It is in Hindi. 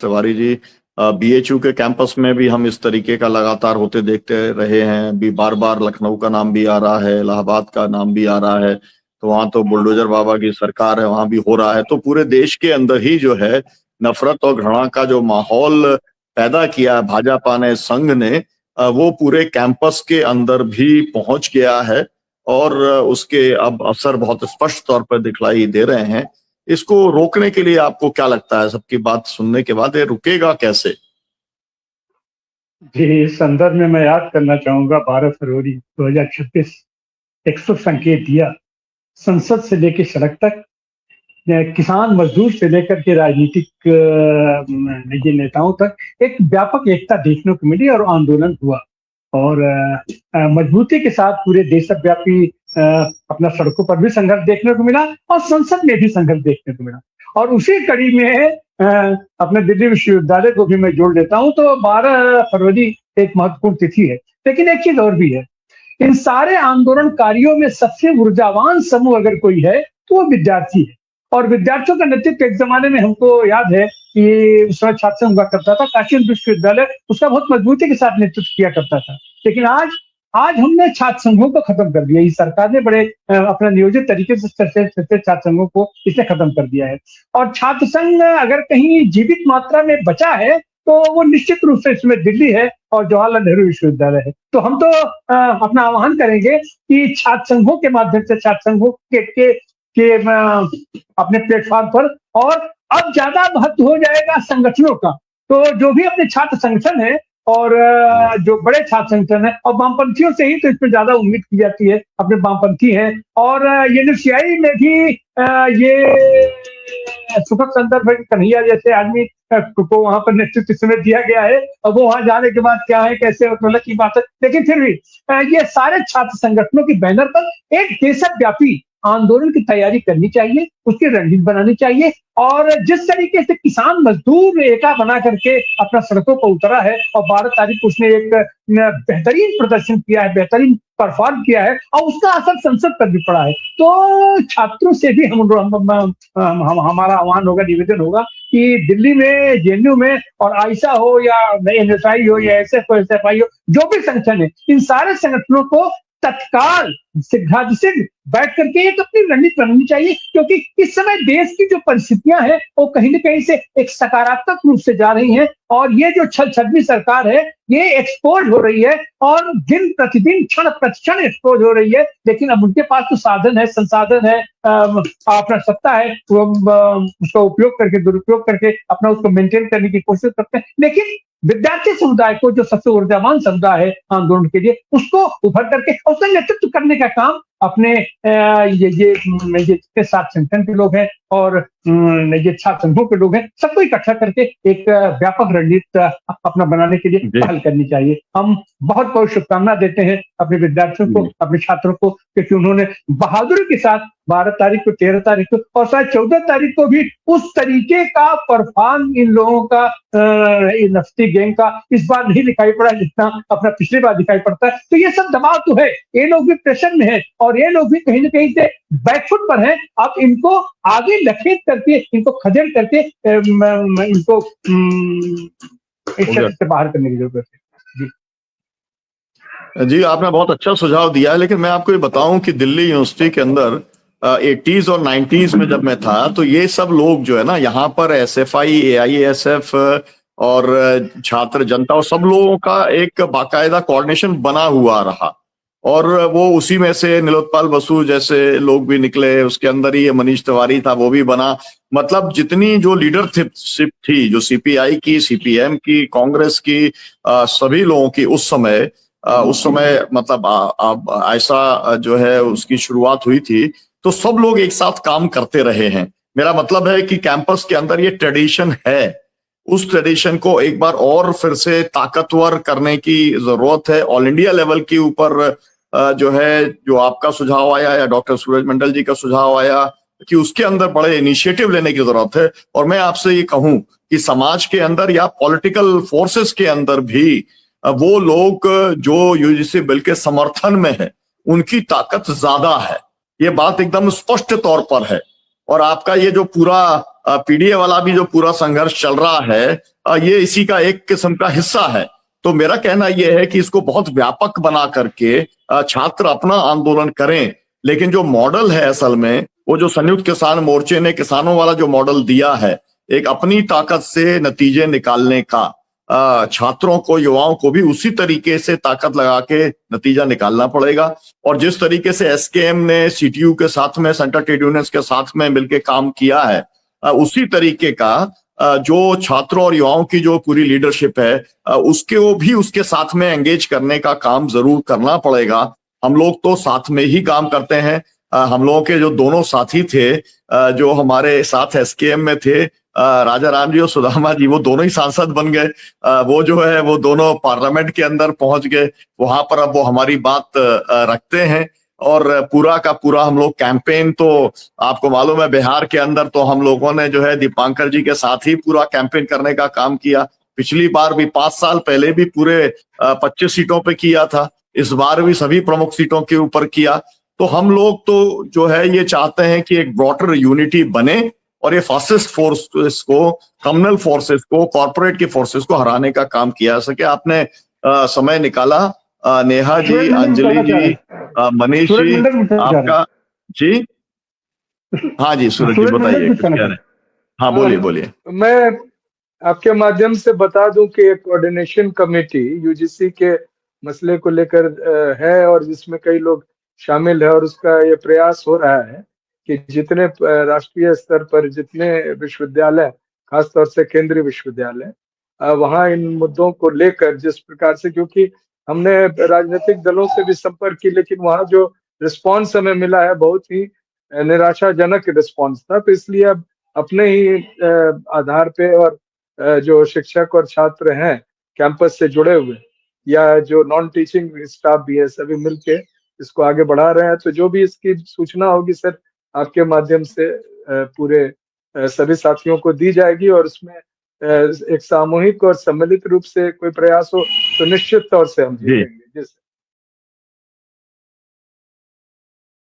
तिवारी जी, बीएचयू के कैंपस में भी हम इस तरीके का लगातार होते देखते रहे हैं। भी बार बार लखनऊ का नाम भी आ रहा है, इलाहाबाद का नाम भी आ रहा है, तो वहां तो बुलडोजर बाबा की सरकार है, वहां भी हो रहा है। तो पूरे देश के अंदर ही जो है नफरत और घृणा का जो माहौल पैदा किया है भाजपा ने, संघ ने, वो पूरे कैंपस के अंदर भी पहुंच गया है और उसके अब असर बहुत स्पष्ट तौर पर दिखलाई दे रहे हैं। इसको रोकने के लिए आपको क्या लगता है? सबकी बात सुनने के बाद ये रुकेगा कैसे? जी, इस संदर्भ में मैं याद करना चाहूंगा 12 फरवरी 2026 एक शुभ संकेत दिया। संसद से लेकर सड़क तक, किसान मजदूर से लेकर के राजनीतिक ये नेताओं तक एक व्यापक एकता देखने को मिली और आंदोलन हुआ। और मजबूती के साथ पूरे देशव्यापी अपना सड़कों पर भी संघर्ष देखने को मिला और संसद में भी संघर्ष देखने को मिला। और उसी कड़ी में अपने दिल्ली विश्वविद्यालय को भी मैं जोड़ देता हूं। तो 12 फरवरी एक महत्वपूर्ण तिथि है, लेकिन एक चीज और भी है। इन सारे आंदोलनकारियों में सबसे ऊर्जावान समूह अगर कोई है तो वो विद्यार्थी है। और विद्यार्थियों का नेतृत्व एक जमाने में हमको याद है कि उस समय छात्र संघ हुआ करता था, काशी विश्वविद्यालय उसका बहुत मजबूती के साथ नेतृत्व किया करता था। लेकिन आज आज हमने छात्र संघों को खत्म कर दिया। इस सरकार ने बड़े अपना नियोजित तरीके से छात्र संघों को इसने खत्म कर दिया है। और छात्र संघ अगर कहीं जीवित मात्रा में बचा है तो वो निश्चित रूप से इसमें दिल्ली है और जवाहरलाल नेहरू विश्वविद्यालय है। तो हम तो अपना आह्वान करेंगे कि छात्र संघों के माध्यम से, छात्र संघों के अपने प्लेटफॉर्म पर, और अब ज्यादा महत्व हो जाएगा संगठनों का। तो जो भी अपने छात्र संगठन है और जो बड़े छात्र संगठन है, और वामपंथियों से ही तो इसमें ज्यादा उम्मीद की जाती है, अपने वामपंथी हैं। और यूनिवर्सिटी में भी ये सुखद संदर्भ है कि कन्हैया जैसे आदमी को वहां पर नेतृत्व इस समय दिया गया है। और वो वहां जाने के बाद क्या है कैसे मतलब की बात है, लेकिन फिर भी ये सारे छात्र संगठनों की बैनर पर एक देशव्यापी आंदोलन की तैयारी करनी चाहिए, उसकी रणनीति बनानी चाहिए। और जिस तरीके से किसान मजदूर एका बना करके अपना सड़कों पर उतरा है और 12 तारीख को उसने एक बेहतरीन प्रदर्शन किया है, बेहतरीन परफॉर्म किया है, और उसका असर संसद पर भी पड़ा है। तो छात्रों से भी हमारा आह्वान होगा, निवेदन होगा कि दिल्ली में, जेएनयू में, और आयशा हो या एनएसआई हो या एसएफआई हो, जो भी संगठन है, इन सारे संगठनों को तत्काल शीघ्रातिशीघ्र बैठ करके एक अपनी रणनीति बनानी चाहिए। क्योंकि इस समय देश की जो परिस्थितियां हैं वो कहीं न कहीं से एक सकारात्मक रूप से जा रही हैं, और ये जो छल-छलवी सरकार है ये एक्सपोज हो रही है, और दिन प्रतिदिन, क्षण प्रतिक्षण एक्सपोज हो रही है। लेकिन अब उनके पास तो साधन है, संसाधन है, अपना सत्ता है, वो उसका उपयोग करके, दुरुपयोग करके अपना उसको मेंटेन करने की कोशिश करते हैं। लेकिन विद्यार्थी समुदाय को, जो सबसे ऊर्जावान समुदाय है आंदोलन के लिए, उसको उभर करके उसका नेतृत्व करने का काम अपने ये जितने छात्र संगठन के लोग हैं और ये छात्र संघों के लोग हैं, सबको इकट्ठा करके एक व्यापक रणनीति अपना बनाने के लिए पहल करनी चाहिए। हम बहुत बहुत शुभकामना देते हैं अपने विद्यार्थियों को, अपने छात्रों को, क्योंकि उन्होंने बहादुरी के साथ 12 तारीख को, 13 तारीख को और शायद 14 तारीख को भी उस तरीके का परफॉर्म इन लोगों का, नफ्ती गैंग का इस बार नहीं दिखाई पड़ा जितना अपना पिछली बार दिखाई पड़ता है। तो ये सब दबाव तो है, ये लोग भी प्रेशर में है और ये लोग भी कहीं न कहीं से बैकफुट पर हैं। अब इनको आगे लखेत करके, इनको खदेड़ करके इनको इस क्षेत्र से बाहर करने की जरूरत है। जी, आपने बहुत अच्छा सुझाव दिया है, लेकिन मैं आपको ये बताऊं कि दिल्ली यूनिवर्सिटी के अंदर 80s और 90s में जब मैं था तो ये सब लोग जो है ना, यहाँ पर एसएफआई, एआईएसएफ और छात्र जनता और सब लोगों का एक बाकायदा कोऑर्डिनेशन बना हुआ रहा, और वो उसी में से नीलोत्पल बसु जैसे लोग भी निकले, उसके अंदर ही मनीष तिवारी था, वो भी बना। मतलब जितनी जो लीडरशिप थी, जो सीपीआई की, सीपीएम की, कांग्रेस की, सभी लोगों की उस समय मतलब ऐसा जो है उसकी शुरुआत हुई थी, तो सब लोग एक साथ काम करते रहे हैं। मेरा मतलब है कि कैंपस के अंदर ये ट्रेडिशन है, उस ट्रेडिशन को एक बार और फिर से ताकतवर करने की जरूरत है। ऑल इंडिया लेवल के ऊपर जो है, जो आपका सुझाव आया या डॉक्टर सूरज मंडल जी का सुझाव आया कि उसके अंदर बड़े इनिशिएटिव लेने की जरूरत है। और मैं आपसे ये कहूं कि समाज के अंदर या पॉलिटिकल फोर्सेस के अंदर भी वो लोग जो यूजीसी बिल के समर्थन में है, उनकी ताकत ज्यादा है, ये बात एकदम स्पष्ट तौर पर है। और आपका ये जो पूरा पीडीए वाला भी जो पूरा संघर्ष चल रहा है ये इसी का एक किस्म का हिस्सा है। तो मेरा कहना यह है कि इसको बहुत व्यापक बना करके छात्र अपना आंदोलन करें, लेकिन जो मॉडल है असल में वो जो संयुक्त किसान मोर्चे ने किसानों वाला जो मॉडल दिया है, एक अपनी ताकत से नतीजे निकालने का, छात्रों को युवाओं को भी उसी तरीके से ताकत लगा के नतीजा निकालना पड़ेगा। और जिस तरीके से एसकेएम ने सीटीयू के साथ में, सेंट्रल ट्रेड यूनियंस के साथ में मिलकर काम किया है, उसी तरीके का जो छात्रों और युवाओं की जो पूरी लीडरशिप है उसके वो भी उसके साथ में एंगेज करने का काम जरूर करना पड़ेगा। हम लोग तो साथ में ही काम करते हैं। हम लोगों के जो दोनों साथी थे जो हमारे साथ एसकेएम में थे, राजा राम जी और सुदामा जी, वो दोनों ही सांसद बन गए। वो जो है वो दोनों पार्लियामेंट के अंदर पहुंच गए, वहां पर अब वो हमारी बात रखते हैं। और पूरा का पूरा हम लोग कैंपेन, तो आपको मालूम है बिहार के अंदर तो हम लोगों ने जो है दीपांकर जी के साथ ही पूरा कैंपेन करने का काम किया। पिछली बार भी 5 साल पहले भी पूरे 25 सीटों पे किया था, इस बार भी सभी प्रमुख सीटों के ऊपर किया। तो हम लोग तो जो है ये चाहते हैं कि एक ब्रॉडर यूनिटी बने और ये फासिस्ट फोर्सेस को, कम्युनल फोर्सेस को, कॉर्पोरेट की फोर्सेस को हराने का काम किया जा सके। आपने समय निकाला, नेहा जी, अंजलि जी, मनीष जी, आपका जी। हाँ जी, सूरज जी बताइए कुछ कह रहे हैं। हाँ बोलिए बोलिए। मैं आपके माध्यम से बता दूं कि एक कोऑर्डिनेशन कमेटी यूजीसी के मसले को लेकर है और जिसमें कई लोग शामिल है, और उसका ये प्रयास हो रहा है कि जितने राष्ट्रीय स्तर पर जितने विश्वविद्यालय, खासतौर से केंद्रीय विश्वविद्यालय, वहाँ इन मुद्दों को लेकर जिस प्रकार से, क्योंकि हमने राजनीतिक दलों से भी संपर्क की, लेकिन वहाँ जो रिस्पॉन्स हमें मिला है बहुत ही निराशाजनक रिस्पॉन्स था। तो इसलिए अब अपने ही आधार पे और जो शिक्षक और छात्र हैं कैंपस से जुड़े हुए या जो नॉन टीचिंग स्टाफ भी है, सभी मिलके इसको आगे बढ़ा रहे हैं। तो जो भी इसकी सूचना होगी सर, आपके माध्यम से पूरे सभी साथियों को दी जाएगी, और उसमें एक सामूहिक और सम्मिलित रूप से कोई प्रयास हो तो निश्चित तौर से हम जीतेंगे।